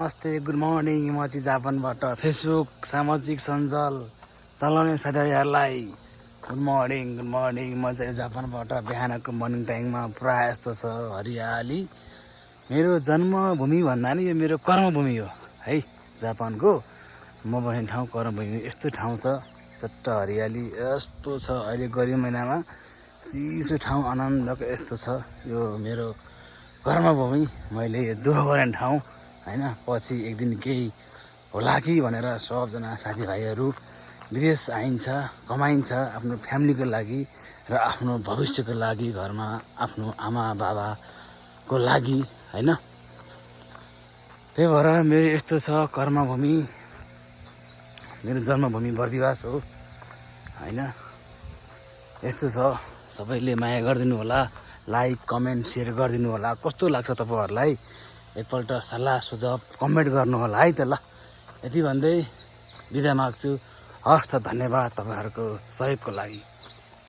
नमस्ते, good morning. म चाहिँ जापानबाट फेसबुक सामाजिक सञ्जाल चलाउने साथीहरूलाई गुड मर्निङ। म चाहिँ जापानबाट बिहानको मर्निङ टाइममा पुरा यस्तो छ हरियाली। मेरो जन्मभूमि भन्दा नि यो मेरो कर्मभूमि हो है। जापानको म बस्ने ठाउँ कर्मभूमि यस्तो ठाउँ छ, चट्ट हरियाली यस्तो छ। अहिले गर्मी महिनामा चिसो ठाउँ आनन्दको यस्तो छ। यो मेरो कर्मभूमि, मैले दुःख गर्ने ठाउँ हैन। पछि एक दिन केही होला कि भनेर सबजना साथीभाइहरू विदेश आइन्छ, कमाइन्छ आफ्नो फ्यामिलीको लागि र आफ्नो भविष्यको लागि, घरमा आफ्नो आमा बाबाको लागि हैन। त्यही भएर मेरो यस्तो छ कर्मभूमि, मेरो जन्मभूमि बर्दिवास हो हैन। यस्तो छ, सबैले माया गरिदिनु होला, लाइक कमेन्ट सेयर गरिदिनु होला। कस्तो लाग्छ तपाईँहरूलाई एकपल्ट सल्लाह सुझाव कमेन्ट गर्नु होला है त। ल यति भन्दै बिदा माग्छु। हस् त, धन्यवाद तपाईँहरूको सहयोगको लागि।